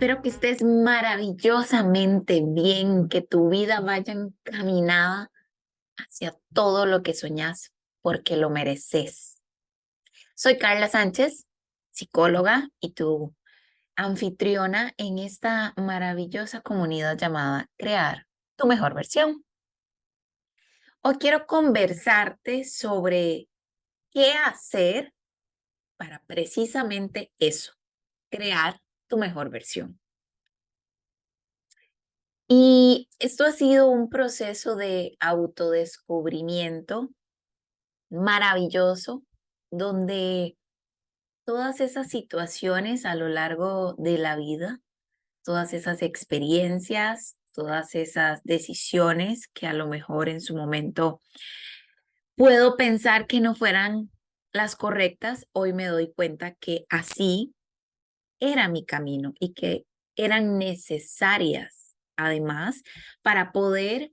Espero que estés maravillosamente bien, que tu vida vaya encaminada hacia todo lo que soñas, porque lo mereces. Soy Carla Sánchez, psicóloga y tu anfitriona en esta maravillosa comunidad llamada Crear tu mejor versión. Hoy quiero conversarte sobre qué hacer para precisamente eso, crear tu mejor versión. Y esto ha sido un proceso de autodescubrimiento maravilloso, donde todas esas situaciones a lo largo de la vida, todas esas experiencias, todas esas decisiones que a lo mejor en su momento puedo pensar que no fueran las correctas, hoy me doy cuenta que así era mi camino y que eran necesarias, además, para poder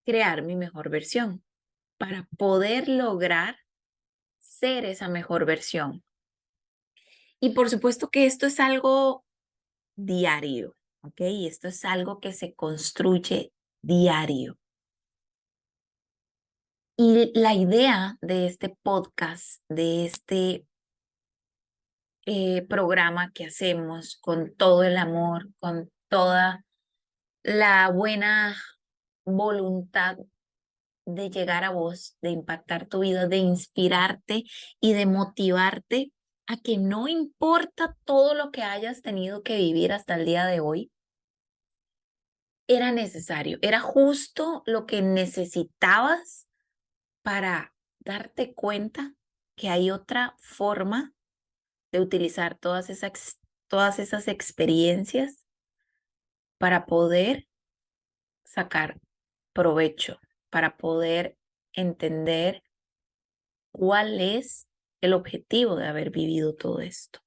crear mi mejor versión, para poder lograr ser esa mejor versión. Y por supuesto que esto es algo diario, ¿ok? Esto es algo que se construye diario. Y la idea de este podcast, de este programa que hacemos con todo el amor, con toda la buena voluntad de llegar a vos, de impactar tu vida, de inspirarte y de motivarte a que no importa todo lo que hayas tenido que vivir hasta el día de hoy, era necesario, era justo lo que necesitabas para darte cuenta que hay otra forma de utilizar todas esas experiencias para poder sacar provecho, para poder entender cuál es el objetivo de haber vivido todo esto.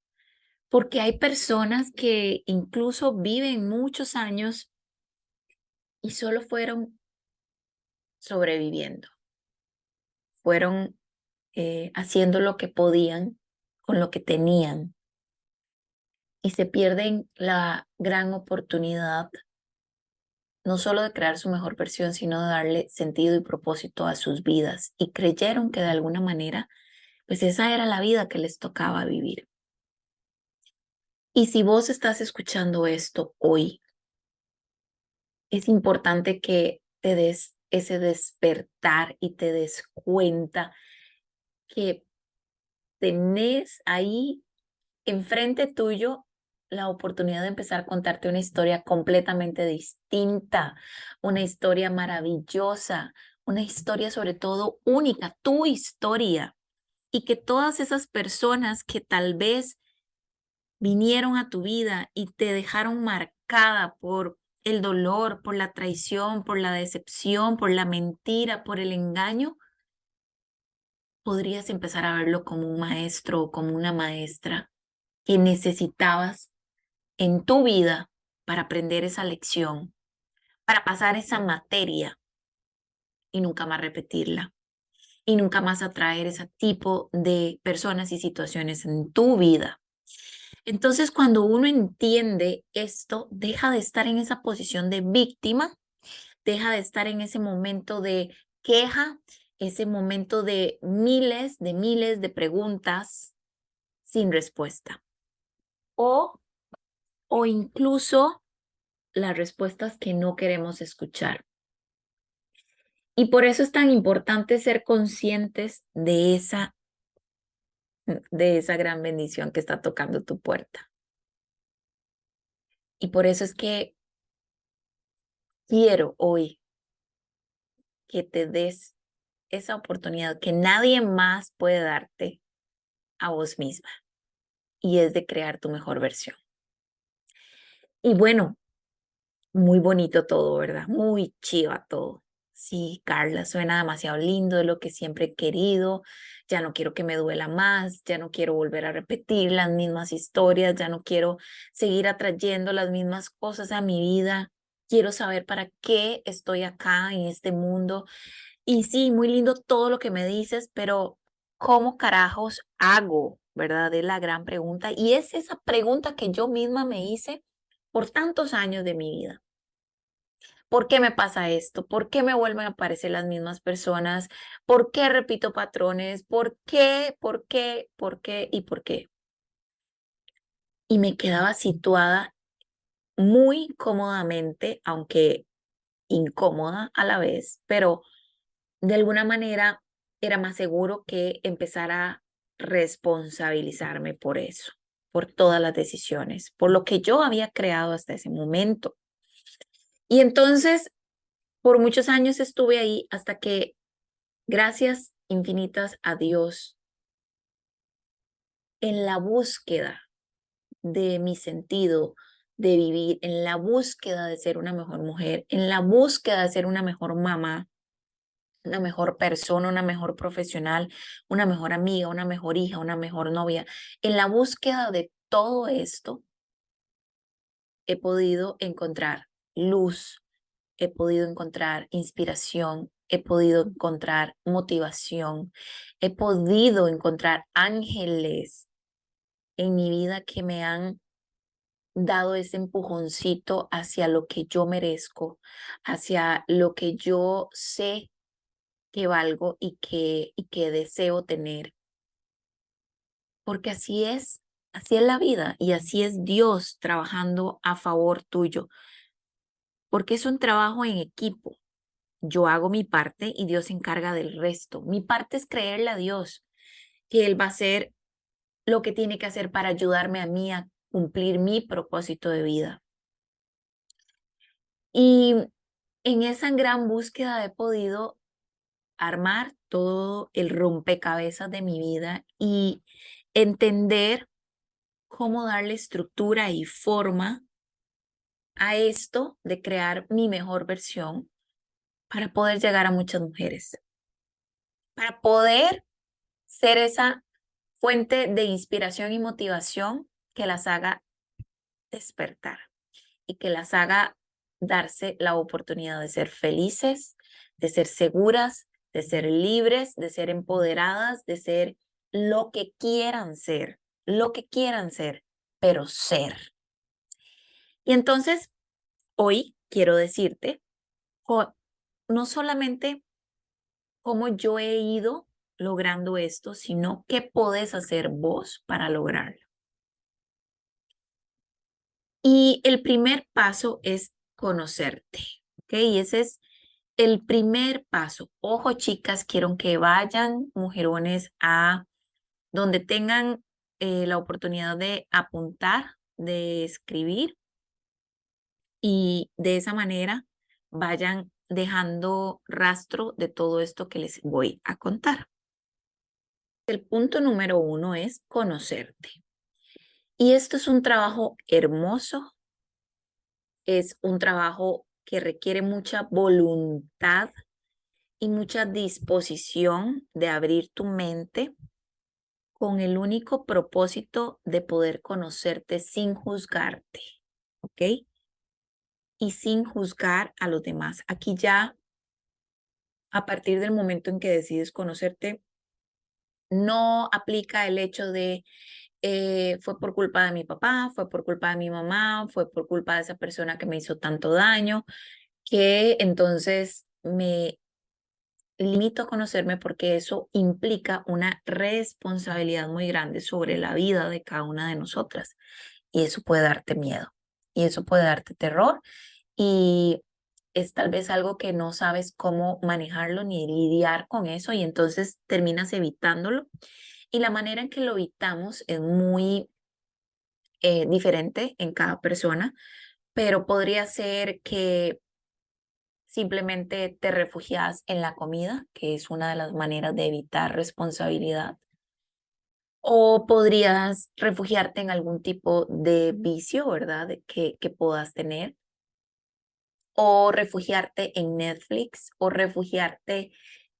Porque hay personas que incluso viven muchos años y solo fueron sobreviviendo, fueron haciendo lo que podían con lo que tenían y se pierden la gran oportunidad no solo de crear su mejor versión, sino de darle sentido y propósito a sus vidas y creyeron que de alguna manera, pues esa era la vida que les tocaba vivir. Y si vos estás escuchando esto hoy, es importante que te des ese despertar y te des cuenta que tenés ahí enfrente tuyo la oportunidad de empezar a contarte una historia completamente distinta, una historia maravillosa, una historia sobre todo única, tu historia. Y que todas esas personas que tal vez vinieron a tu vida y te dejaron marcada por el dolor, por la traición, por la decepción, por la mentira, por el engaño, podrías empezar a verlo como un maestro o como una maestra que necesitabas en tu vida para aprender esa lección, para pasar esa materia y nunca más repetirla y nunca más atraer ese tipo de personas y situaciones en tu vida. Entonces, cuando uno entiende esto, deja de estar en esa posición de víctima, deja de estar en ese momento de queja, ese momento de miles de preguntas sin respuesta. O, o incluso las respuestas que no queremos escuchar. Y por eso es tan importante ser conscientes de esa gran bendición que está tocando tu puerta. Y por eso es que quiero hoy que te des esa oportunidad que nadie más puede darte a vos misma, y es de crear tu mejor versión. Y bueno, muy bonito todo, ¿verdad? Muy chiva todo. Sí, Carla, suena demasiado lindo, es lo que siempre he querido. Ya no quiero que me duela más, ya no quiero volver a repetir las mismas historias, ya no quiero seguir atrayendo las mismas cosas a mi vida. Quiero saber para qué estoy acá en este mundo. Y sí, muy lindo todo lo que me dices, pero ¿cómo carajos hago? ¿Verdad? Es la gran pregunta. Y es esa pregunta que yo misma me hice por tantos años de mi vida. ¿Por qué me pasa esto? ¿Por qué me vuelven a aparecer las mismas personas? ¿Por qué repito patrones? ¿Por qué? ¿Por qué? ¿Por qué? ¿Y por qué? Y me quedaba situada muy cómodamente, aunque incómoda a la vez, pero de alguna manera era más seguro que empezar a responsabilizarme por eso, por todas las decisiones, por lo que yo había creado hasta ese momento. Y entonces, por muchos años estuve ahí hasta que, gracias infinitas a Dios, en la búsqueda de mi sentido de vivir, en la búsqueda de ser una mejor mujer, en la búsqueda de ser una mejor mamá, una mejor persona, una mejor profesional, una mejor amiga, una mejor hija, una mejor novia. En la búsqueda de todo esto, he podido encontrar luz, he podido encontrar inspiración, he podido encontrar motivación, he podido encontrar ángeles en mi vida que me han dado ese empujoncito hacia lo que yo merezco, hacia lo que yo sé que valgo y que deseo tener. Porque así es la vida y así es Dios trabajando a favor tuyo, porque es un trabajo en equipo. Yo hago mi parte y Dios se encarga del resto. Mi parte es creerle a Dios que Él va a hacer lo que tiene que hacer para ayudarme a mí a cumplir mi propósito de vida. Y en esa gran búsqueda he podido armar todo el rompecabezas de mi vida y entender cómo darle estructura y forma a esto de crear mi mejor versión para poder llegar a muchas mujeres, para poder ser esa fuente de inspiración y motivación que las haga despertar y que las haga darse la oportunidad de ser felices, de ser seguras, de ser libres, de ser empoderadas, de ser lo que quieran ser, pero ser. Y entonces, hoy quiero decirte, no solamente cómo yo he ido logrando esto, sino qué podés hacer vos para lograrlo. Y el primer paso es conocerte, ¿ok? Y ese es el primer paso. Ojo, chicas, quiero que vayan, mujerones, a donde tengan la oportunidad de apuntar, de escribir y de esa manera vayan dejando rastro de todo esto que les voy a contar. El punto número uno es conocerte. Y esto es un trabajo hermoso, es un trabajo que requiere mucha voluntad y mucha disposición de abrir tu mente con el único propósito de poder conocerte sin juzgarte, ¿ok? Y sin juzgar a los demás. Aquí ya, a partir del momento en que decides conocerte, no aplica el hecho de fue por culpa de mi papá, fue por culpa de mi mamá, fue por culpa de esa persona que me hizo tanto daño, que entonces me limito a conocerme porque eso implica una responsabilidad muy grande sobre la vida de cada una de nosotras. Y eso puede darte miedo, y eso puede darte terror, y es tal vez algo que no sabes cómo manejarlo ni lidiar con eso, y entonces terminas evitándolo. Y la manera en que lo evitamos es muy diferente en cada persona, pero podría ser que simplemente te refugias en la comida, que es una de las maneras de evitar responsabilidad. O podrías refugiarte en algún tipo de vicio, ¿verdad? Que puedas tener. O refugiarte en Netflix, o refugiarte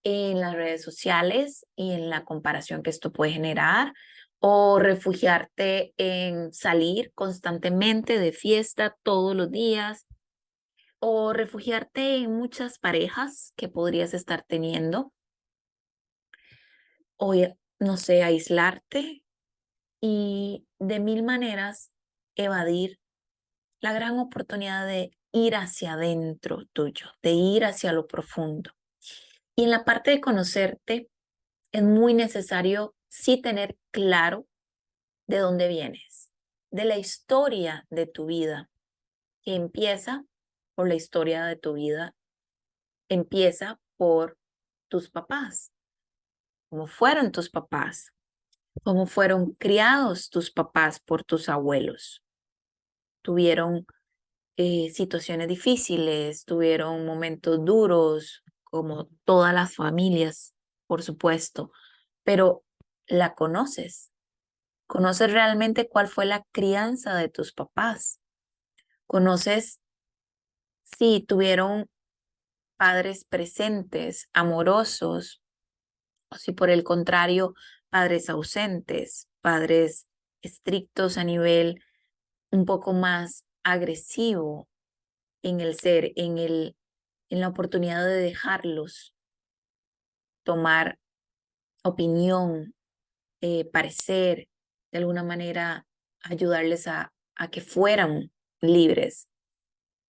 en las redes sociales y en la comparación que esto puede generar. O refugiarte en salir constantemente de fiesta todos los días, o refugiarte en muchas parejas que podrías estar teniendo, o no sé, aislarte y de mil maneras evadir la gran oportunidad de ir hacia adentro tuyo, de ir hacia lo profundo. Y en la parte de conocerte es muy necesario sí tener claro de dónde vienes, de la historia de tu vida, que empieza por la historia de tu vida, empieza por tus papás, cómo fueron tus papás, cómo fueron criados tus papás por tus abuelos. Tuvieron situaciones difíciles, tuvieron momentos duros, como todas las familias, por supuesto, pero la conoces. Conoces realmente cuál fue la crianza de tus papás. Conoces si tuvieron padres presentes, amorosos, o si por el contrario, padres ausentes, padres estrictos a nivel un poco más agresivo en el ser, en la oportunidad de dejarlos tomar opinión, parecer, de alguna manera ayudarles a que fueran libres,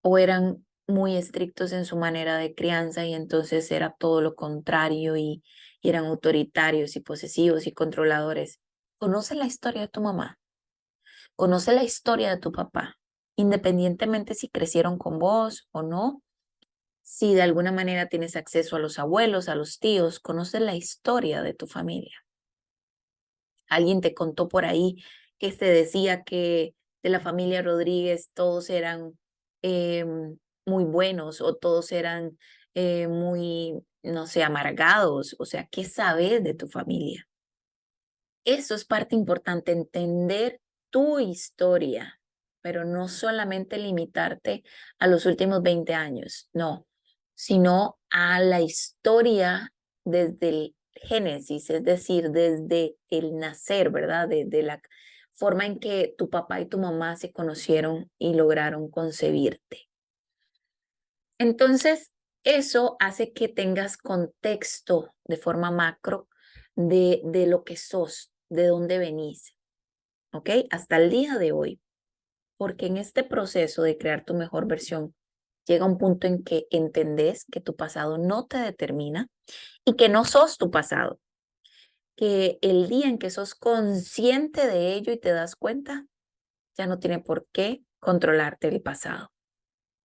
o eran muy estrictos en su manera de crianza y entonces era todo lo contrario y eran autoritarios y posesivos y controladores. Conoce la historia de tu mamá, conoce la historia de tu papá, independientemente si crecieron con vos o no. Si de alguna manera tienes acceso a los abuelos, a los tíos, conoces la historia de tu familia. Alguien te contó por ahí que se decía que de la familia Rodríguez todos eran muy buenos o todos eran muy, no sé, amargados. O sea, ¿qué sabes de tu familia? Eso es parte importante, entender tu historia, pero no solamente limitarte a los últimos 20 años, no, sino a la historia desde el génesis, es decir, desde el nacer, ¿verdad? Desde la forma en que tu papá y tu mamá se conocieron y lograron concebirte. Entonces, eso hace que tengas contexto de forma macro de lo que sos, de dónde venís, ¿ok? Hasta el día de hoy, porque en este proceso de crear tu mejor versión, llega un punto en que entendés que tu pasado no te determina y que no sos tu pasado, que el día en que sos consciente de ello y te das cuenta, ya no tiene por qué controlarte el pasado,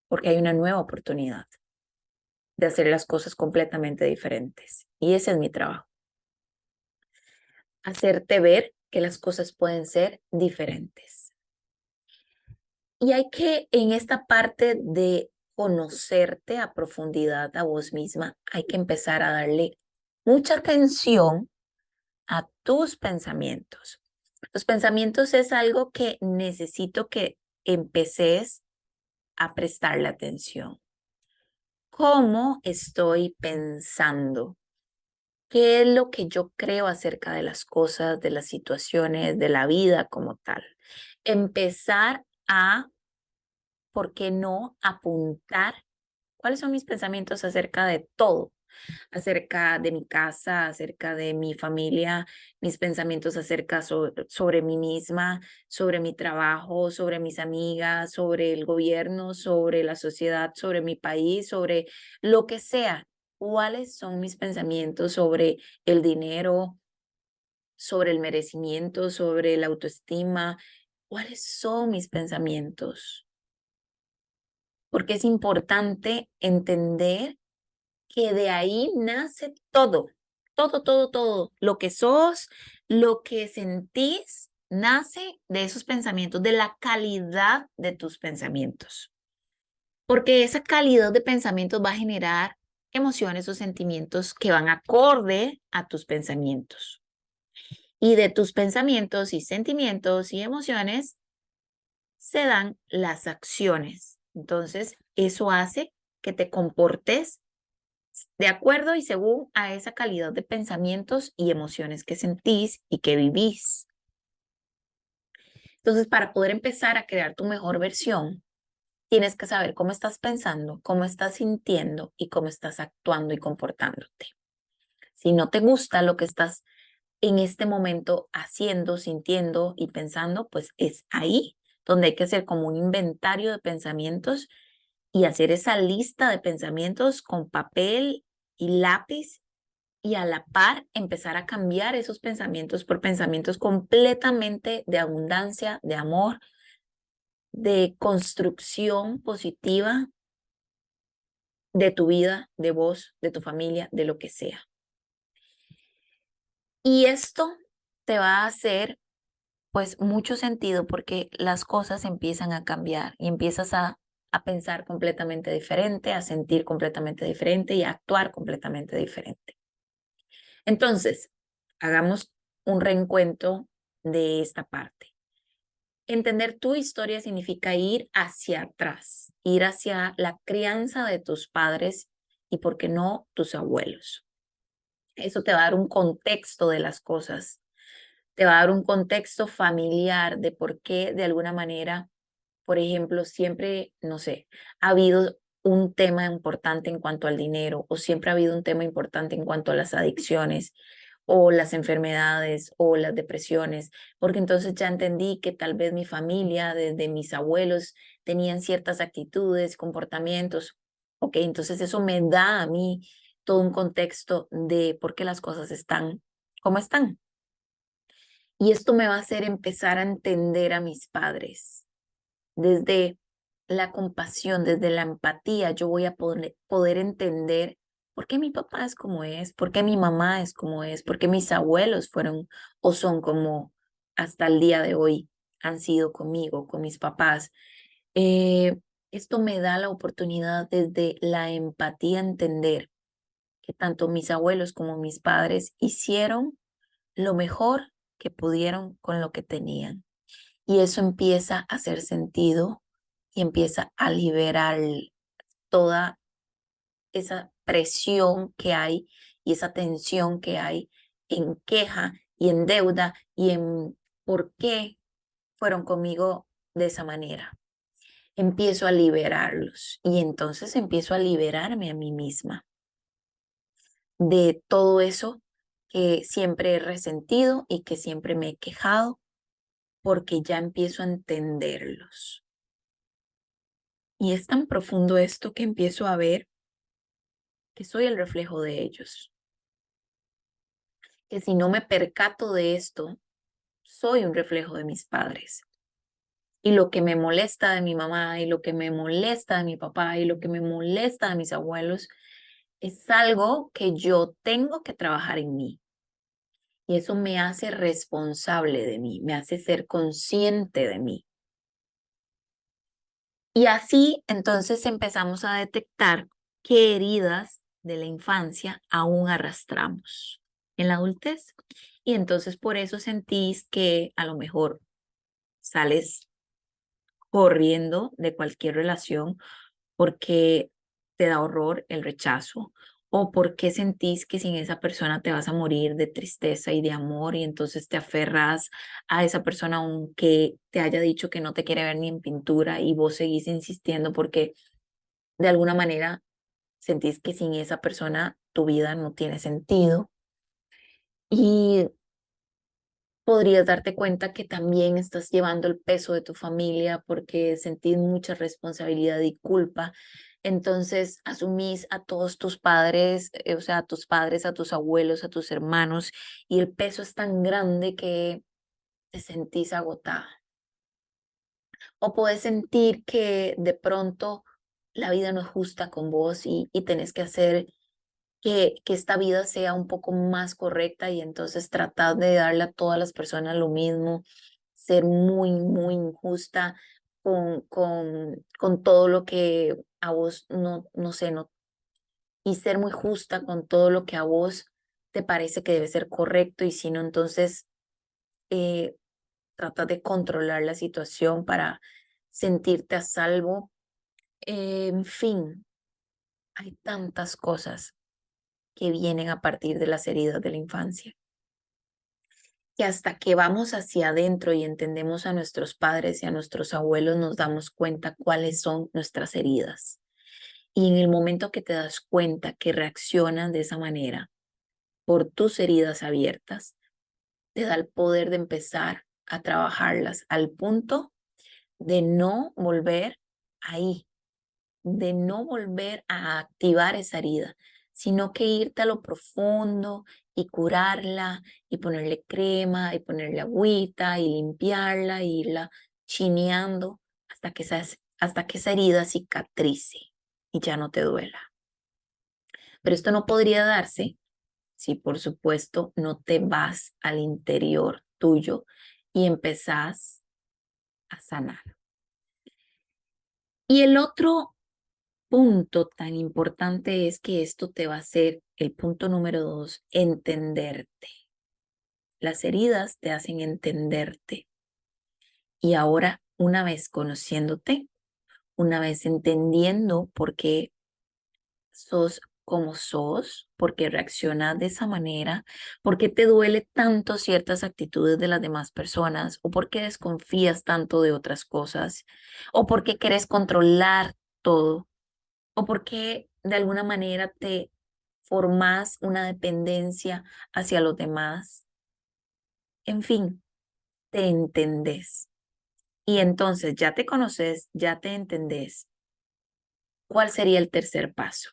porque hay una nueva oportunidad de hacer las cosas completamente diferentes. Y ese es mi trabajo, hacerte ver que las cosas pueden ser diferentes. Y hay que, en esta parte de conocerte a profundidad a vos misma, hay que empezar a darle mucha atención a tus pensamientos. Los pensamientos es algo que necesito que empeces a prestarle atención. ¿Cómo estoy pensando? ¿Qué es lo que yo creo acerca de las cosas, de las situaciones, de la vida como tal? Empezar a, ¿por qué no?, apuntar cuáles son mis pensamientos acerca de todo, acerca de mi casa, acerca de mi familia, mis pensamientos acerca sobre mí misma, sobre mi trabajo, sobre mis amigas, sobre el gobierno, sobre la sociedad, sobre mi país, sobre lo que sea. ¿Cuáles son mis pensamientos sobre el dinero, sobre el merecimiento, sobre la autoestima? ¿Cuáles son mis pensamientos? Porque es importante entender que de ahí nace todo, todo, todo, todo. Lo que sos, lo que sentís, nace de esos pensamientos, de la calidad de tus pensamientos. Porque esa calidad de pensamientos va a generar emociones o sentimientos que van acorde a tus pensamientos. Y de tus pensamientos y sentimientos y emociones se dan las acciones. Entonces, eso hace que te comportes de acuerdo y según a esa calidad de pensamientos y emociones que sentís y que vivís. Entonces, para poder empezar a crear tu mejor versión, tienes que saber cómo estás pensando, cómo estás sintiendo y cómo estás actuando y comportándote. Si no te gusta lo que estás en este momento haciendo, sintiendo y pensando, pues es ahí donde hay que hacer como un inventario de pensamientos y hacer esa lista de pensamientos con papel y lápiz y a la par empezar a cambiar esos pensamientos por pensamientos completamente de abundancia, de amor, de construcción positiva de tu vida, de vos, de tu familia, de lo que sea. Y esto te va a hacer pues mucho sentido porque las cosas empiezan a cambiar y empiezas a pensar completamente diferente, a sentir completamente diferente y a actuar completamente diferente. Entonces, hagamos un reencuentro de esta parte. Entender tu historia significa ir hacia atrás, ir hacia la crianza de tus padres y, ¿por qué no, tus abuelos? Eso te va a dar un contexto de las cosas, te va a dar un contexto familiar de por qué de alguna manera, por ejemplo, siempre, no sé, ha habido un tema importante en cuanto al dinero o siempre ha habido un tema importante en cuanto a las adicciones o las enfermedades o las depresiones, porque entonces ya entendí que tal vez mi familia, desde mis abuelos, tenían ciertas actitudes, comportamientos. Ok, entonces eso me da a mí todo un contexto de por qué las cosas están como están. Y esto me va a hacer empezar a entender a mis padres. Desde la compasión, desde la empatía, yo voy a poder entender por qué mi papá es como es, por qué mi mamá es como es, por qué mis abuelos fueron o son como hasta el día de hoy han sido conmigo, con mis papás. Eh, Esto me da la oportunidad desde la empatía entender que tanto mis abuelos como mis padres hicieron lo mejor que pudieron con lo que tenían. Y eso empieza a hacer sentido y empieza a liberar toda esa presión que hay y esa tensión que hay en queja y en deuda y en por qué fueron conmigo de esa manera. Empiezo a liberarlos y entonces empiezo a liberarme a mí misma de todo eso que siempre he resentido y que siempre me he quejado porque ya empiezo a entenderlos. Y es tan profundo esto que empiezo a ver que soy el reflejo de ellos, que si no me percato de esto, soy un reflejo de mis padres. Y lo que me molesta de mi mamá y lo que me molesta de mi papá y lo que me molesta de mis abuelos es algo que yo tengo que trabajar en mí. Y eso me hace responsable de mí, me hace ser consciente de mí. Y así entonces empezamos a detectar qué heridas de la infancia aún arrastramos en la adultez. Y entonces por eso sentís que a lo mejor sales corriendo de cualquier relación porque te da horror el rechazo o porque sentís que sin esa persona te vas a morir de tristeza y de amor y entonces te aferras a esa persona aunque te haya dicho que no te quiere ver ni en pintura y vos seguís insistiendo porque de alguna manera sentís que sin esa persona tu vida no tiene sentido y podrías darte cuenta que también estás llevando el peso de tu familia porque sentís mucha responsabilidad y culpa. Entonces asumís a todos tus padres, o sea, a tus padres, a tus abuelos, a tus hermanos, y el peso es tan grande que te sentís agotada. O puedes sentir que de pronto la vida no es justa con vos y tenés que hacer que esta vida sea un poco más correcta y entonces tratar de darle a todas las personas lo mismo, ser muy, muy injusta con todo lo que a vos no sé, no, y ser muy justa con todo lo que a vos te parece que debe ser correcto y si no, entonces eh, trata de controlar la situación para sentirte a salvo. En fin, hay tantas cosas que vienen a partir de las heridas de la infancia, que hasta que vamos hacia adentro y entendemos a nuestros padres y a nuestros abuelos, nos damos cuenta cuáles son nuestras heridas. Y en el momento que te das cuenta que reaccionas de esa manera por tus heridas abiertas, te da el poder de empezar a trabajarlas al punto de no volver ahí, de no volver a activar esa herida, sino que irte a lo profundo y curarla y ponerle crema y ponerle agüita y limpiarla y irla chineando hasta que esa herida cicatrice y ya no te duela. Pero esto no podría darse si, por supuesto, no te vas al interior tuyo y empezás a sanar. Y el otro punto tan importante es que esto te va a hacer, el punto número 2, entenderte. Las heridas te hacen entenderte. Y ahora, una vez conociéndote, una vez entendiendo por qué sos como sos, por qué reaccionas de esa manera, por qué te duele tanto ciertas actitudes de las demás personas, o por qué desconfías tanto de otras cosas, o por qué quieres controlar todo, o por qué de alguna manera te formas una dependencia hacia los demás. En fin, te entendés. Y entonces ya te conoces, ya te entendés. ¿Cuál sería el tercer paso?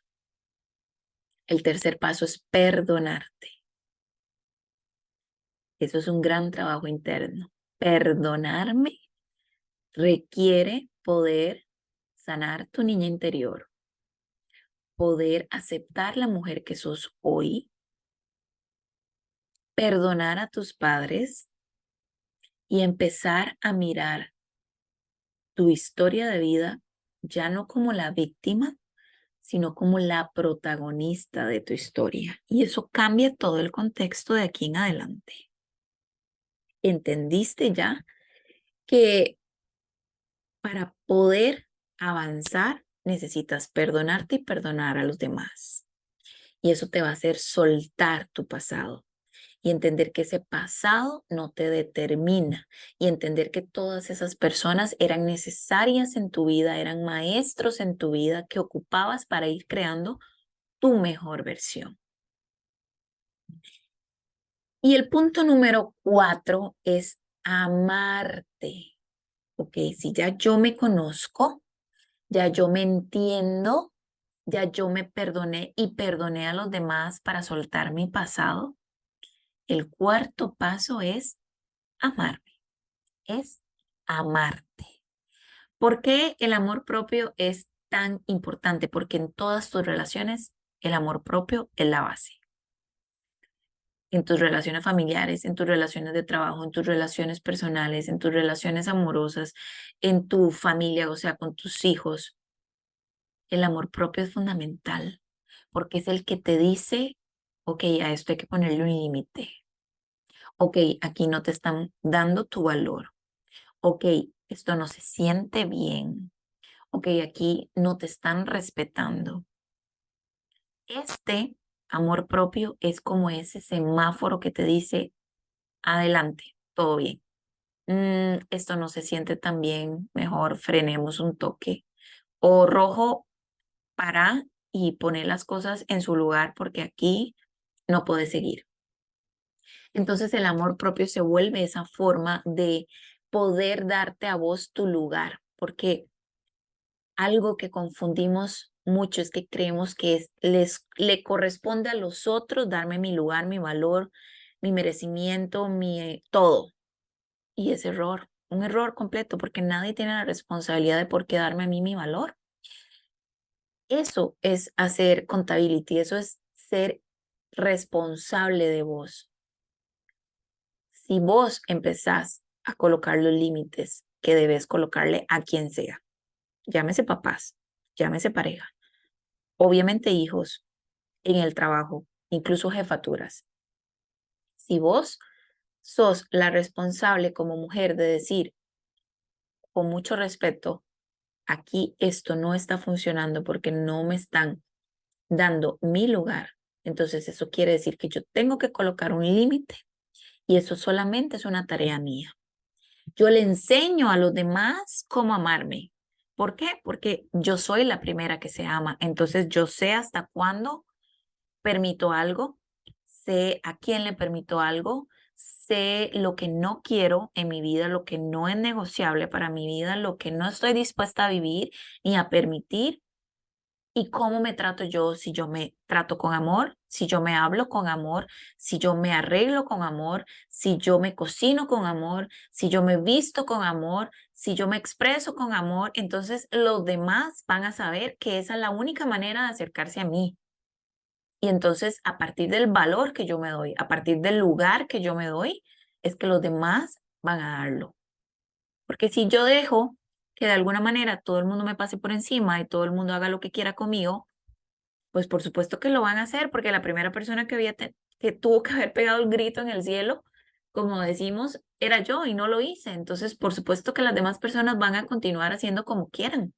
El tercer paso es perdonarte. Eso es un gran trabajo interno. Perdonarme requiere poder sanar tu niña interior, poder aceptar la mujer que sos hoy, perdonar a tus padres y empezar a mirar tu historia de vida ya no como la víctima, sino como la protagonista de tu historia. Y eso cambia todo el contexto de aquí en adelante. ¿Entendiste ya que para poder avanzar necesitas perdonarte y perdonar a los demás? Y eso te va a hacer soltar tu pasado y entender que ese pasado no te determina y entender que todas esas personas eran necesarias en tu vida, eran maestros en tu vida que ocupabas para ir creando tu mejor versión. Y el punto número 4 es amarte. Ok, si ya yo me conozco, ya yo me entiendo, ya yo me perdoné y perdoné a los demás para soltar mi pasado, el cuarto paso es amarme, es amarte. ¿Por qué el amor propio es tan importante? Porque en todas tus relaciones el amor propio es la base. En tus relaciones familiares, en tus relaciones de trabajo, en tus relaciones personales, en tus relaciones amorosas, en tu familia, o sea, con tus hijos. El amor propio es fundamental porque es el que te dice, ok, a esto hay que ponerle un límite. Ok, aquí no te están dando tu valor. Ok, esto no se siente bien. Ok, aquí no te están respetando. Este amor propio es como ese semáforo que te dice, adelante, todo bien. Esto no se siente tan bien, mejor frenemos un toque. O rojo, para y poner las cosas en su lugar porque aquí no puedes seguir. Entonces el amor propio se vuelve esa forma de poder darte a vos tu lugar, porque algo que confundimos mucho es que creemos que le corresponde a los otros darme mi lugar, mi valor, mi merecimiento, mi todo. Y es error, un error completo, porque nadie tiene la responsabilidad de por qué darme a mí mi valor. Eso es hacer accountability, eso es ser responsable de vos. Si vos empezás a colocar los límites que debes colocarle a quien sea, llámese papás, llámese pareja, obviamente hijos, en el trabajo, incluso jefaturas. Si vos sos la responsable como mujer de decir, con mucho respeto, aquí esto no está funcionando porque no me están dando mi lugar, entonces eso quiere decir que yo tengo que colocar un límite y eso solamente es una tarea mía. Yo le enseño a los demás cómo amarme. ¿Por qué? Porque yo soy la primera que se ama. Entonces yo sé hasta cuándo permito algo, sé a quién le permito algo, sé lo que no quiero en mi vida, lo que no es negociable para mi vida, lo que no estoy dispuesta a vivir ni a permitir. ¿Y cómo me trato yo? Si yo me trato con amor, si yo me hablo con amor, si yo me arreglo con amor, si yo me cocino con amor, si yo me visto con amor, si yo me expreso con amor, entonces los demás van a saber que esa es la única manera de acercarse a mí. Y entonces, a partir del valor que yo me doy, a partir del lugar que yo me doy, es que los demás van a darlo. Porque si yo dejo que de alguna manera todo el mundo me pase por encima y todo el mundo haga lo que quiera conmigo, pues por supuesto que lo van a hacer, porque la primera persona que tuvo que haber pegado el grito en el cielo, como decimos, era yo y no lo hice. Entonces, por supuesto que las demás personas van a continuar haciendo como quieran.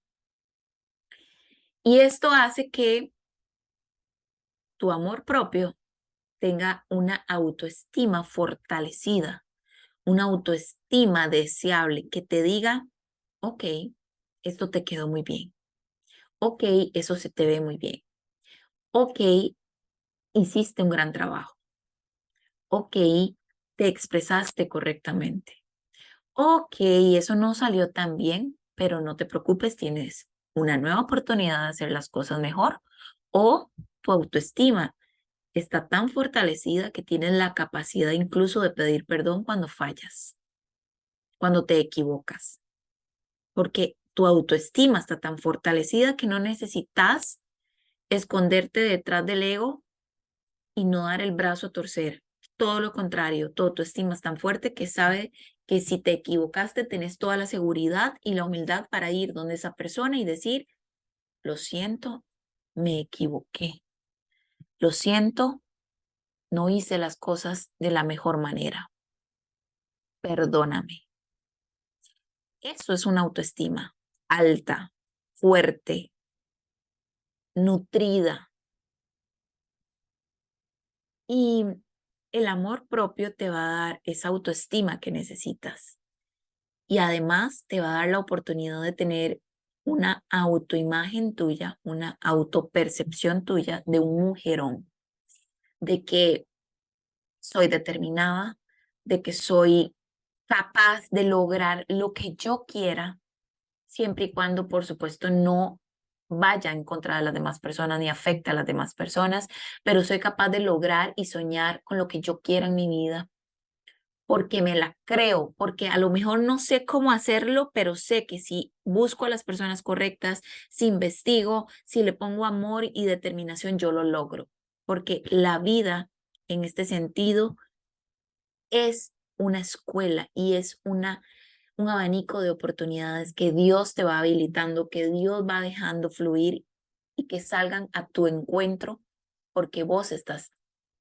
Y esto hace que tu amor propio tenga una autoestima fortalecida, una autoestima deseable que te diga, ok, esto te quedó muy bien, ok, eso se te ve muy bien, ok, hiciste un gran trabajo, ok, te expresaste correctamente, ok, eso no salió tan bien, pero no te preocupes, tienes una nueva oportunidad de hacer las cosas mejor, o tu autoestima está tan fortalecida que tienes la capacidad incluso de pedir perdón cuando fallas, cuando te equivocas, porque tu autoestima está tan fortalecida que no necesitas esconderte detrás del ego y no dar el brazo a torcer. Todo lo contrario, tu autoestima es tan fuerte que sabe que si te equivocaste, tenés toda la seguridad y la humildad para ir donde esa persona y decir, lo siento, me equivoqué. Lo siento, no hice las cosas de la mejor manera. Perdóname. Eso es una autoestima alta, fuerte, nutrida. Y el amor propio te va a dar esa autoestima que necesitas. Y además te va a dar la oportunidad de tener una autoimagen tuya, una autopercepción tuya de un mujerón, de que soy determinada, de que soy capaz de lograr lo que yo quiera, siempre y cuando, por supuesto, no vaya en contra de las demás personas ni afecte a las demás personas, pero soy capaz de lograr y soñar con lo que yo quiera en mi vida, porque me la creo, porque a lo mejor no sé cómo hacerlo, pero sé que si busco a las personas correctas, si investigo, si le pongo amor y determinación, yo lo logro, porque la vida en este sentido es una escuela y es un abanico de oportunidades que Dios te va habilitando, que Dios va dejando fluir y que salgan a tu encuentro porque vos estás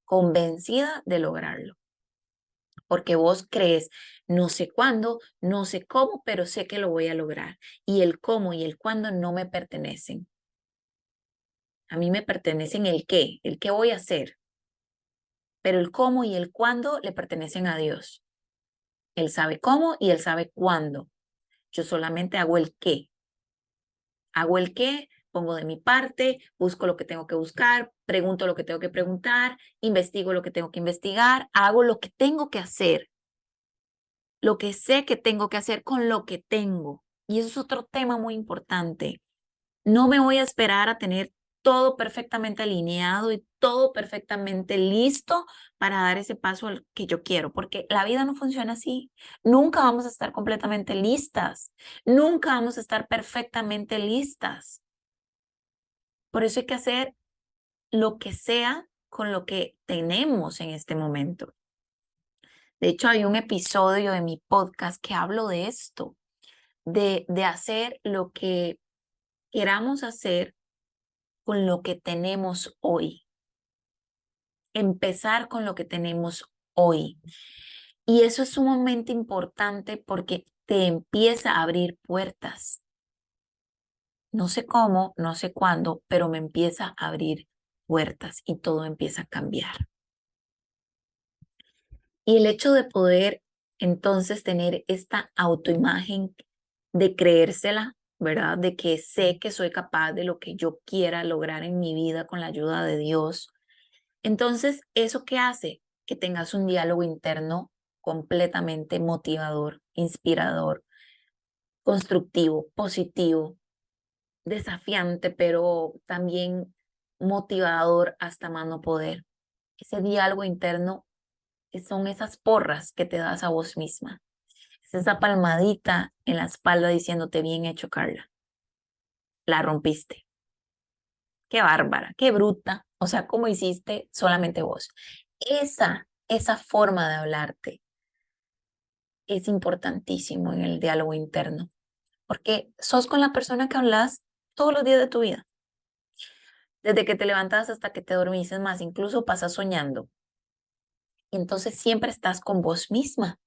convencida de lograrlo, porque vos crees, no sé cuándo, no sé cómo, pero sé que lo voy a lograr. Y el cómo y el cuándo no me pertenecen. A mí me pertenecen el qué voy a hacer, pero el cómo y el cuándo le pertenecen a Dios. Él sabe cómo y él sabe cuándo. Yo solamente hago el qué. Hago el qué, pongo de mi parte, busco lo que tengo que buscar, pregunto lo que tengo que preguntar, investigo lo que tengo que investigar, hago lo que tengo que hacer, lo que sé que tengo que hacer con lo que tengo. Y eso es otro tema muy importante. No me voy a esperar a tener todo perfectamente alineado y todo perfectamente listo para dar ese paso al que yo quiero, porque la vida no funciona así. Nunca vamos a estar completamente listas, nunca vamos a estar perfectamente listas. Por eso hay que hacer lo que sea con lo que tenemos en este momento. De hecho, hay un episodio de mi podcast que hablo de esto, de hacer lo que queramos hacer con lo que tenemos hoy. Empezar con lo que tenemos hoy. Y eso es sumamente importante porque te empieza a abrir puertas. No sé cómo, no sé cuándo, pero me empieza a abrir puertas y todo empieza a cambiar. Y el hecho de poder entonces tener esta autoimagen de creérsela, ¿verdad? De que sé que soy capaz de lo que yo quiera lograr en mi vida con la ayuda de Dios. Entonces, ¿eso qué hace? Que tengas un diálogo interno completamente motivador, inspirador, constructivo, positivo, desafiante, pero también motivador hasta más no poder. Ese diálogo interno son esas porras que te das a vos misma. Es esa palmadita en la espalda diciéndote bien hecho, Carla. La rompiste. Qué bárbara, qué bruta. O sea, ¿cómo hiciste solamente vos? Esa forma de hablarte es importantísimo en el diálogo interno, porque sos con la persona que hablas todos los días de tu vida, desde que te levantas hasta que te dormís, es más, incluso pasas soñando. Y entonces siempre estás con vos misma,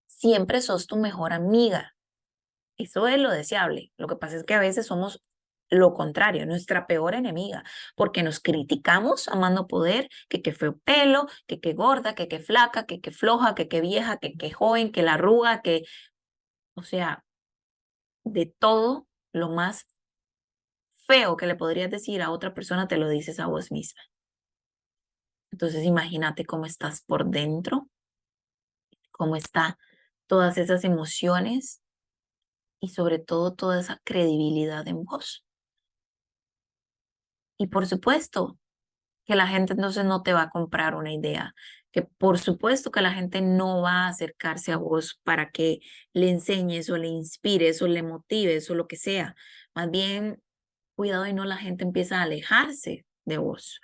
siempre sos tu mejor amiga. Eso es lo deseable. Lo que pasa es que a veces somos lo contrario, nuestra peor enemiga, porque nos criticamos amando poder, que qué feo pelo, que qué gorda, que qué flaca, que qué floja, que qué vieja, que qué joven, que la arruga, que, o sea, de todo lo más feo que le podrías decir a otra persona, te lo dices a vos misma. Entonces imagínate cómo estás por dentro, cómo está todas esas emociones y sobre todo toda esa credibilidad en vos. Y por supuesto que la gente entonces no te va a comprar una idea, que por supuesto que la gente no va a acercarse a vos para que le enseñes o le inspires o le motives o lo que sea. Más bien, cuidado y no la gente empieza a alejarse de vos.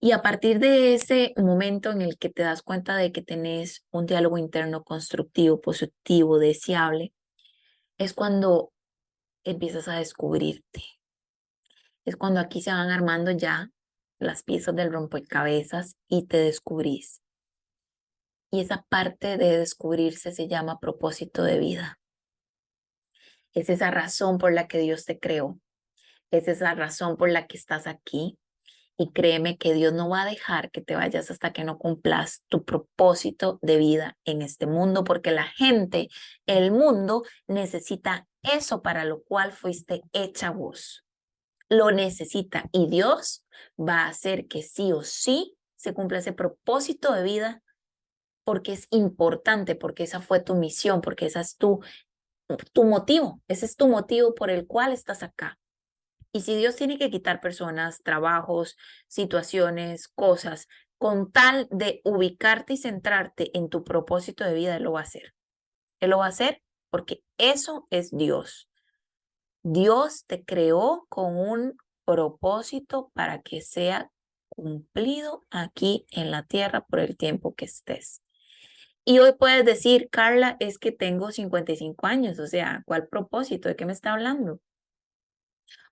Y a partir de ese momento en el que te das cuenta de que tenés un diálogo interno constructivo, positivo, deseable, es cuando empiezas a descubrirte. Es cuando aquí se van armando ya las piezas del rompecabezas y te descubrís. Y esa parte de descubrirse se llama propósito de vida. Es esa razón por la que Dios te creó. Es esa razón por la que estás aquí. Y créeme que Dios no va a dejar que te vayas hasta que no cumplas tu propósito de vida en este mundo, porque la gente, el mundo necesita eso para lo cual fuiste hecha vos. Lo necesita y Dios va a hacer que sí o sí se cumpla ese propósito de vida porque es importante, porque esa fue tu misión, porque esa es tu motivo, ese es tu motivo por el cual estás acá. Y si Dios tiene que quitar personas, trabajos, situaciones, cosas, con tal de ubicarte y centrarte en tu propósito de vida, Él lo va a hacer. Él lo va a hacer porque eso es Dios. Dios te creó con un propósito para que sea cumplido aquí en la tierra por el tiempo que estés. Y hoy puedes decir, Carla, es que tengo 55 años, o sea, ¿cuál propósito? ¿De qué me está hablando?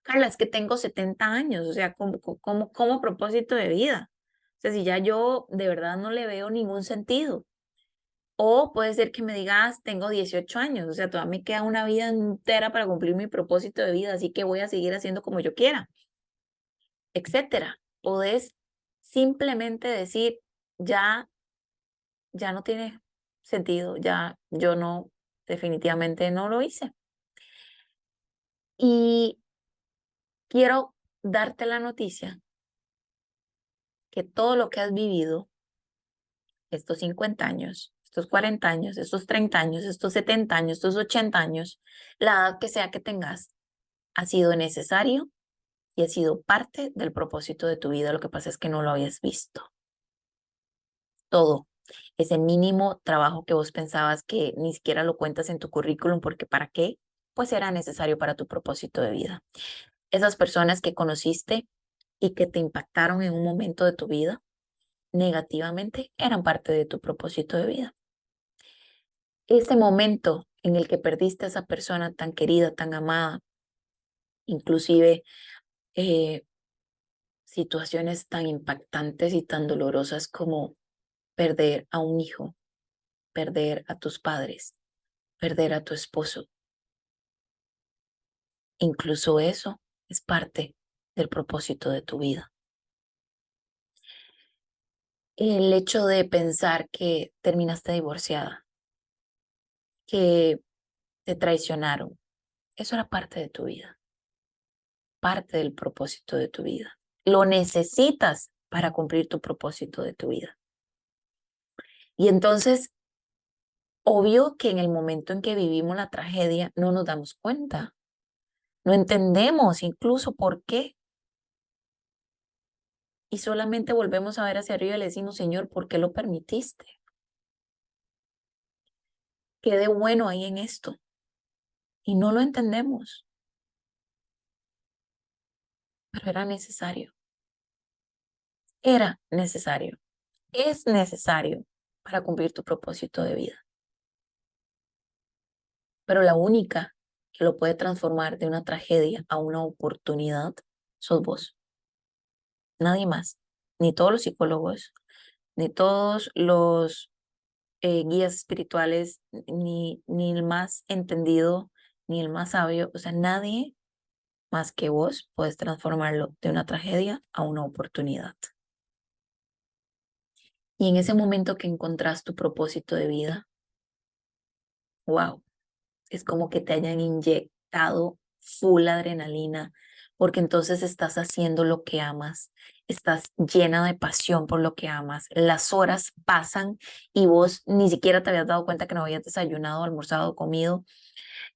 Carla, es que tengo 70 años, o sea, ¿cómo propósito de vida? O sea, si ya yo de verdad no le veo ningún sentido. O puede ser que me digas, tengo 18 años, o sea, todavía me queda una vida entera para cumplir mi propósito de vida, así que voy a seguir haciendo como yo quiera, etcétera. Podés simplemente decir, ya, ya no tiene sentido, ya yo no, definitivamente no lo hice. Y quiero darte la noticia que todo lo que has vivido, estos 50 años, estos 40 años, estos 30 años, estos 70 años, estos 80 años, la edad que sea que tengas, ha sido necesario y ha sido parte del propósito de tu vida. Lo que pasa es que no lo habías visto. Todo. Ese mínimo trabajo que vos pensabas que ni siquiera lo cuentas en tu currículum porque ¿para qué? Pues era necesario para tu propósito de vida. Esas personas que conociste y que te impactaron en un momento de tu vida negativamente eran parte de tu propósito de vida. Ese momento en el que perdiste a esa persona tan querida, tan amada, inclusive situaciones tan impactantes y tan dolorosas como perder a un hijo, perder a tus padres, perder a tu esposo. Incluso eso es parte del propósito de tu vida. El hecho de pensar que terminaste divorciada, que te traicionaron, eso era parte de tu vida, parte del propósito de tu vida. Lo necesitas para cumplir tu propósito de tu vida. Y entonces, obvio que en el momento en que vivimos la tragedia no nos damos cuenta, no entendemos incluso por qué. Y solamente volvemos a ver hacia arriba y le decimos, Señor, ¿por qué lo permitiste? ¿Qué de bueno hay en esto? Y no lo entendemos, pero era necesario, era necesario, es necesario para cumplir tu propósito de vida. Pero la única que lo puede transformar de una tragedia a una oportunidad sos vos, nadie más, ni todos los psicólogos, ni todos los guías espirituales, ni el más entendido, ni el más sabio, o sea, nadie más que vos puedes transformarlo de una tragedia a una oportunidad. Y en ese momento que encontrás tu propósito de vida, wow, es como que te hayan inyectado full adrenalina, porque entonces estás haciendo lo que amas, estás llena de pasión por lo que amas. Las horas pasan y vos ni siquiera te habías dado cuenta que no habías desayunado, almorzado, comido.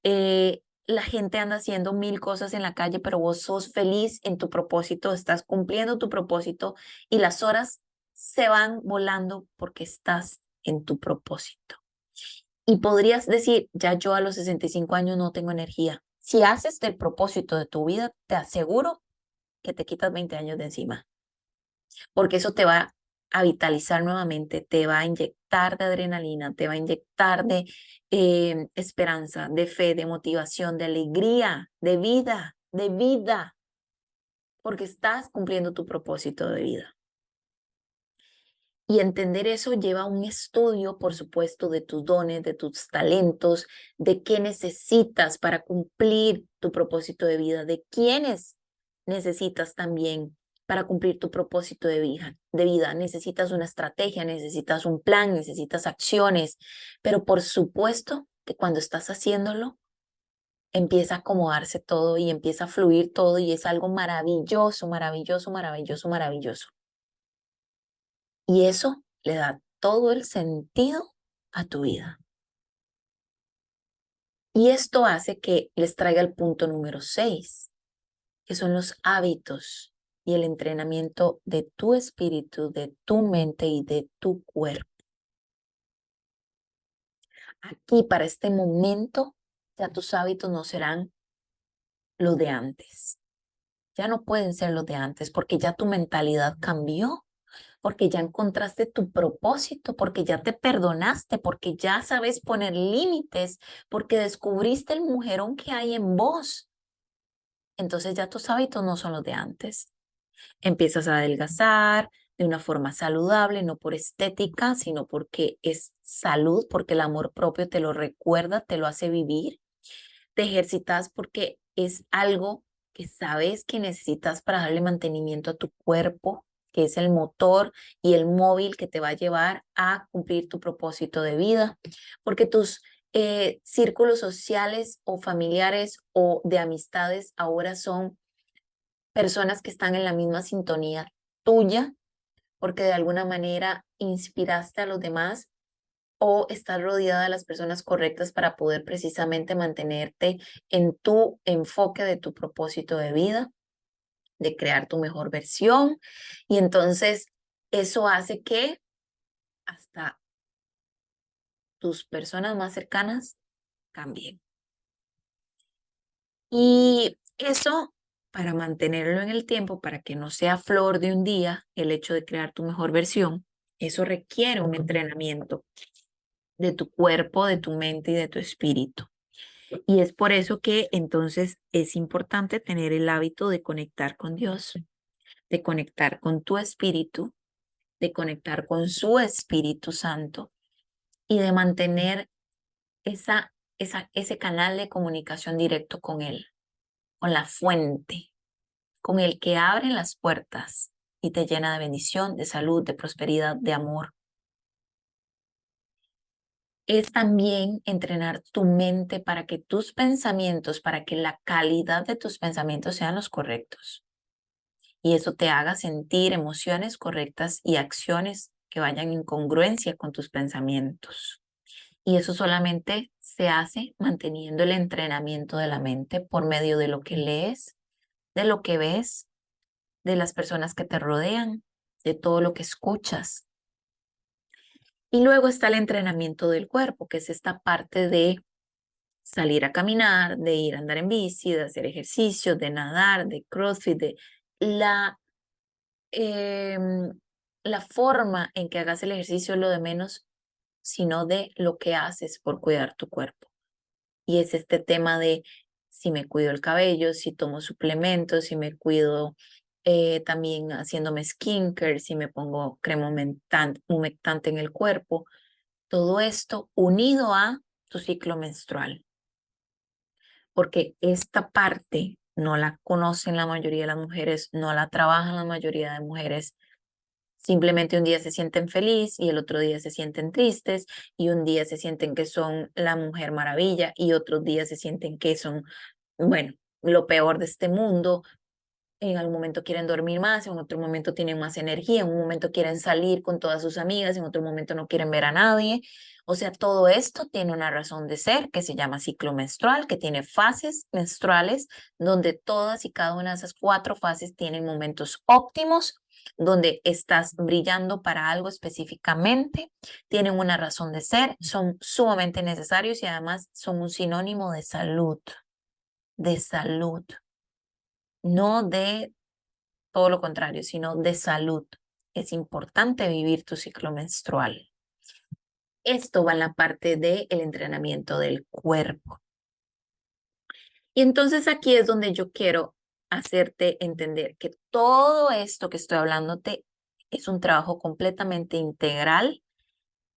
La gente anda haciendo mil cosas en la calle, pero vos sos feliz en tu propósito, estás cumpliendo tu propósito y las horas se van volando porque estás en tu propósito. Y podrías decir, ya yo a los 65 años no tengo energía. Si haces del propósito de tu vida, te aseguro que te quitas 20 años de encima, porque eso te va a vitalizar nuevamente, te va a inyectar de adrenalina, te va a inyectar de esperanza, de fe, de motivación, de alegría, de vida, porque estás cumpliendo tu propósito de vida. Y entender eso lleva a un estudio, por supuesto, de tus dones, de tus talentos, de qué necesitas para cumplir tu propósito de vida, de quiénes necesitas también para cumplir tu propósito de vida. Necesitas una estrategia, necesitas un plan, necesitas acciones, pero por supuesto que cuando estás haciéndolo, empieza a acomodarse todo y empieza a fluir todo y es algo maravilloso, maravilloso, maravilloso, maravilloso. Y eso le da todo el sentido a tu vida. Y esto hace que les traiga el punto número 6, que son los hábitos y el entrenamiento de tu espíritu, de tu mente y de tu cuerpo. Aquí, para este momento, ya tus hábitos no serán los de antes. Ya no pueden ser los de antes porque ya tu mentalidad cambió, porque ya encontraste tu propósito, porque ya te perdonaste, porque ya sabes poner límites, porque descubriste el mujerón que hay en vos. Entonces ya tus hábitos no son los de antes. Empiezas a adelgazar de una forma saludable, no por estética, sino porque es salud, porque el amor propio te lo recuerda, te lo hace vivir. Te ejercitas porque es algo que sabes que necesitas para darle mantenimiento a tu cuerpo, que es el motor y el móvil que te va a llevar a cumplir tu propósito de vida, porque tus círculos sociales o familiares o de amistades ahora son personas que están en la misma sintonía tuya, porque de alguna manera inspiraste a los demás o estar rodeada de las personas correctas para poder precisamente mantenerte en tu enfoque de tu propósito de vida, de crear tu mejor versión. Y entonces eso hace que hasta tus personas más cercanas cambien. Y eso, para mantenerlo en el tiempo, para que no sea flor de un día el hecho de crear tu mejor versión, eso requiere un entrenamiento de tu cuerpo, de tu mente y de tu espíritu. Y es por eso que entonces es importante tener el hábito de conectar con Dios, de conectar con tu espíritu, de conectar con su Espíritu Santo y de mantener ese canal de comunicación directo con Él, con la fuente, con el que abre las puertas y te llena de bendición, de salud, de prosperidad, de amor. Es también entrenar tu mente para que tus pensamientos, para que la calidad de tus pensamientos sean los correctos. Y eso te haga sentir emociones correctas y acciones que vayan en congruencia con tus pensamientos. Y eso solamente se hace manteniendo el entrenamiento de la mente por medio de lo que lees, de lo que ves, de las personas que te rodean, de todo lo que escuchas. Y luego está el entrenamiento del cuerpo, que es esta parte de salir a caminar, de ir a andar en bici, de hacer ejercicio, de nadar, de CrossFit, de la, la forma en que hagas el ejercicio es lo de menos, sino de lo que haces por cuidar tu cuerpo. Y es este tema de si me cuido el cabello, si tomo suplementos, si me cuido también haciéndome skincare, si me pongo crema humectante en el cuerpo. Todo esto unido a tu ciclo menstrual. Porque esta parte no la conocen la mayoría de las mujeres, no la trabajan la mayoría de mujeres. Simplemente un día se sienten feliz y el otro día se sienten tristes y un día se sienten que son la mujer maravilla y otros días se sienten que son, bueno, lo peor de este mundo. En algún momento quieren dormir más, en otro momento tienen más energía, en un momento quieren salir con todas sus amigas, en otro momento no quieren ver a nadie. O sea, todo esto tiene una razón de ser que se llama ciclo menstrual, que tiene fases menstruales, donde todas y cada una de esas 4 fases tienen momentos óptimos, donde estás brillando para algo específicamente, tienen una razón de ser, son sumamente necesarios y además son un sinónimo de salud, no de todo lo contrario, sino de salud. Es importante vivir tu ciclo menstrual. Esto va en la parte del entrenamiento del cuerpo. Y entonces aquí es donde yo quiero hacerte entender que todo esto que estoy hablándote es un trabajo completamente integral,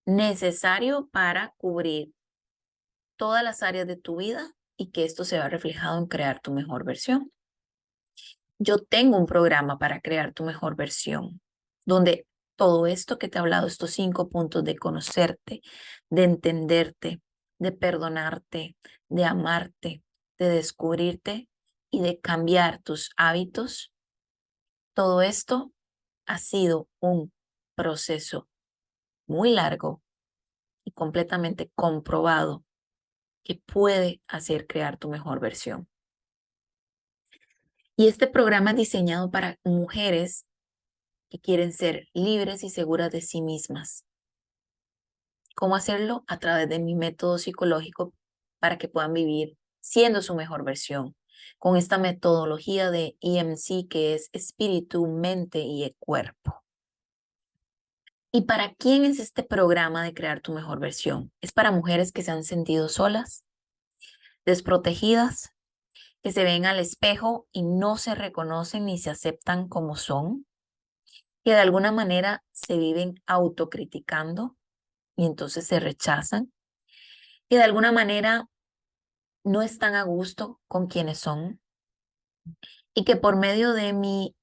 necesario para cubrir todas las áreas de tu vida y que esto se vea reflejado en crear tu mejor versión. Yo tengo un programa para crear tu mejor versión, donde todo esto que te he hablado, estos 5 puntos de conocerte, de entenderte, de perdonarte, de amarte, de descubrirte y de cambiar tus hábitos, todo esto ha sido un proceso muy largo y completamente comprobado que puede hacer crear tu mejor versión. Y este programa es diseñado para mujeres que quieren ser libres y seguras de sí mismas. ¿Cómo hacerlo? A través de mi método psicológico para que puedan vivir siendo su mejor versión, con esta metodología de EMC que es espíritu, mente y cuerpo. ¿Y para quién es este programa de crear tu mejor versión? Es para mujeres que se han sentido solas, desprotegidas, que se ven al espejo y no se reconocen ni se aceptan como son, que de alguna manera se viven autocriticando y entonces se rechazan, que de alguna manera no están a gusto con quienes son y que por medio de mi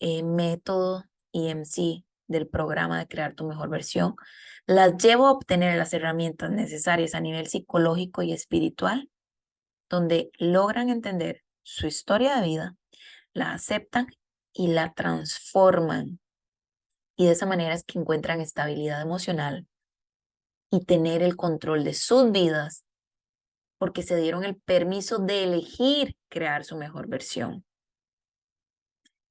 método EMC del programa de crear tu mejor versión, las llevo a obtener las herramientas necesarias a nivel psicológico y espiritual, donde logran entender su historia de vida, la aceptan y la transforman. Y de esa manera es que encuentran estabilidad emocional y tener el control de sus vidas porque se dieron el permiso de elegir crear su mejor versión.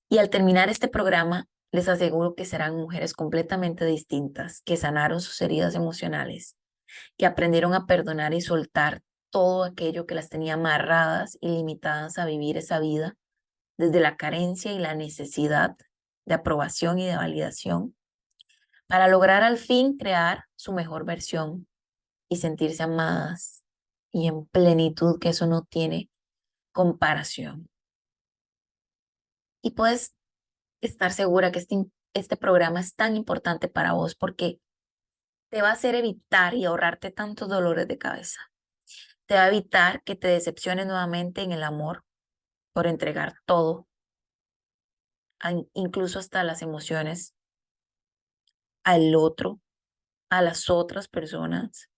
Y al terminar este programa, les aseguro que serán mujeres completamente distintas, que sanaron sus heridas emocionales, que aprendieron a perdonar y soltar todo aquello que las tenía amarradas y limitadas a vivir esa vida, desde la carencia y la necesidad de aprobación y de validación, para lograr al fin crear su mejor versión y sentirse amadas y en plenitud, que eso no tiene comparación. Y puedes estar segura que este programa es tan importante para vos porque te va a hacer evitar y ahorrarte tantos dolores de cabeza. Te va a evitar que te decepciones nuevamente en el amor por entregar todo, incluso hasta las emociones al otro, a las otras personas.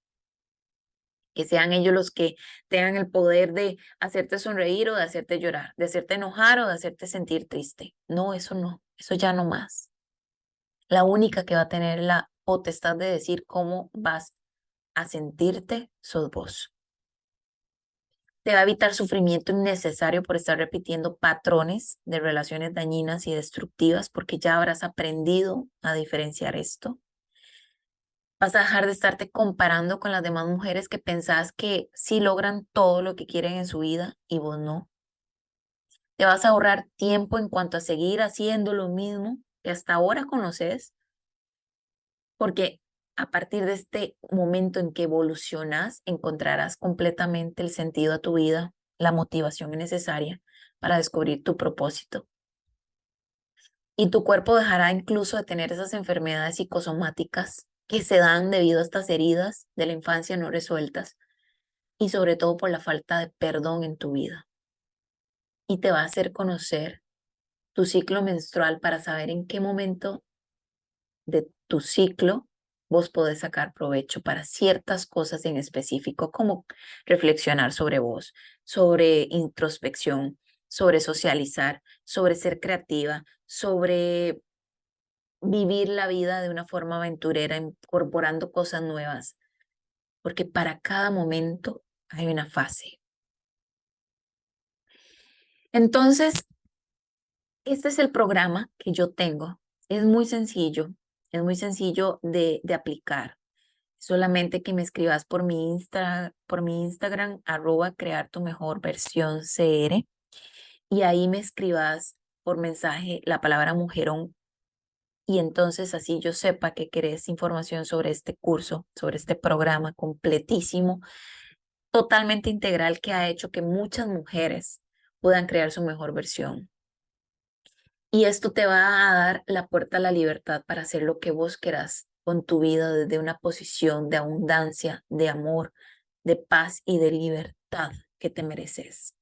Que sean ellos los que tengan el poder de hacerte sonreír o de hacerte llorar, de hacerte enojar o de hacerte sentir triste. No, eso ya no más. La única que va a tener la potestad de decir cómo vas a sentirte, sos vos. Te va a evitar sufrimiento innecesario por estar repitiendo patrones de relaciones dañinas y destructivas, porque ya habrás aprendido a diferenciar esto. Vas a dejar de estarte comparando con las demás mujeres que pensás que sí logran todo lo que quieren en su vida y vos no. Te vas a ahorrar tiempo en cuanto a seguir haciendo lo mismo que hasta ahora conoces, porque a partir de este momento en que evolucionas, encontrarás completamente el sentido a tu vida, la motivación necesaria para descubrir tu propósito. Y tu cuerpo dejará incluso de tener esas enfermedades psicosomáticas que se dan debido a estas heridas de la infancia no resueltas y sobre todo por la falta de perdón en tu vida. Y te va a hacer conocer tu ciclo menstrual para saber en qué momento de tu ciclo vos podés sacar provecho para ciertas cosas en específico, como reflexionar sobre vos, sobre introspección, sobre socializar, sobre ser creativa, sobre vivir la vida de una forma aventurera, incorporando cosas nuevas, porque para cada momento hay una fase. Entonces, este es el programa que yo tengo. Es muy sencillo de aplicar. Solamente que me escribas por mi Instagram, @crear tu mejor versión CR, y ahí me escribas por mensaje la palabra mujerón, y entonces así yo sepa que querés información sobre este curso, sobre este programa completísimo, totalmente integral, que ha hecho que muchas mujeres puedan crear su mejor versión. Y esto te va a dar la puerta a la libertad para hacer lo que vos querás con tu vida desde una posición de abundancia, de amor, de paz y de libertad que te mereces.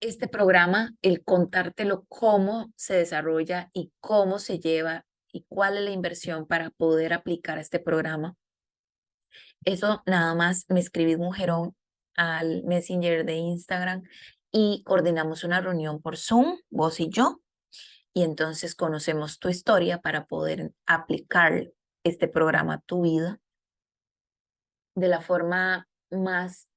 Este programa, el contártelo cómo se desarrolla y cómo se lleva y cuál es la inversión para poder aplicar este programa, eso nada más me escribís mujerón al Messenger de Instagram y coordinamos una reunión por Zoom, vos y yo, y entonces conocemos tu historia para poder aplicar este programa a tu vida de la forma más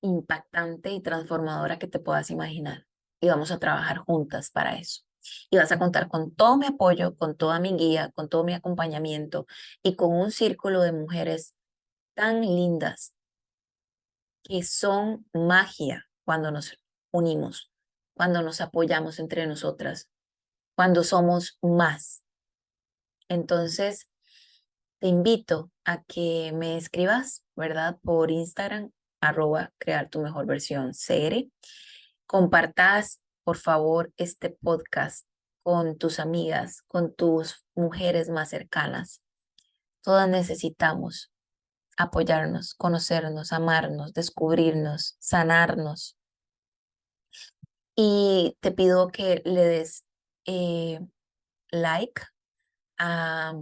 impactante y transformadora que te puedas imaginar. Y vamos a trabajar juntas para eso. Y vas a contar con todo mi apoyo, con toda mi guía, con todo mi acompañamiento y con un círculo de mujeres tan lindas que son magia cuando nos unimos, cuando nos apoyamos entre nosotras, cuando somos más. Entonces, te invito a que me escribas, ¿verdad? Por Instagram, @crear tu mejor versión CR. Compartas, por favor, este podcast con tus amigas, con tus mujeres más cercanas. Todas necesitamos apoyarnos, conocernos, amarnos, descubrirnos, sanarnos. Y te pido que le des like a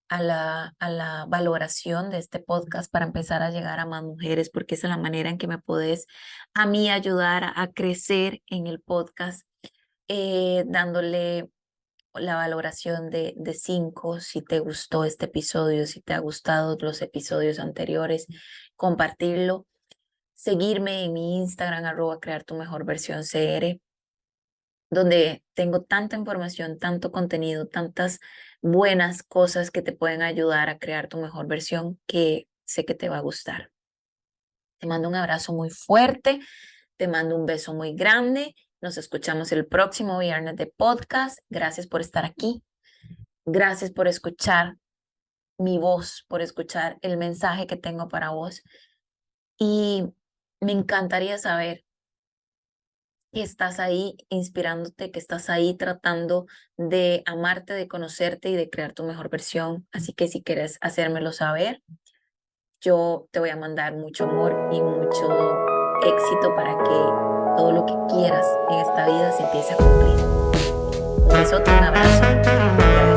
a la valoración de este podcast para empezar a llegar a más mujeres, porque esa es la manera en que me puedes a mí ayudar a crecer en el podcast, dándole la valoración de 5 si te gustó este episodio, si te ha gustado los episodios anteriores, compartirlo, seguirme en mi Instagram, @crear tu mejor versión CR, donde tengo tanta información, tanto contenido, tantas buenas cosas que te pueden ayudar a crear tu mejor versión, que sé que te va a gustar. Te mando un abrazo muy fuerte, te mando un beso muy grande. Nos escuchamos el próximo viernes de podcast. Gracias por estar aquí. Gracias por escuchar mi voz, por escuchar el mensaje que tengo para vos. Y me encantaría saber que estás ahí inspirándote, que estás ahí tratando de amarte, de conocerte y de crear tu mejor versión. Así que si quieres hacérmelo saber, yo te voy a mandar mucho amor y mucho éxito para que todo lo que quieras en esta vida se empiece a cumplir. Un besote, un abrazo.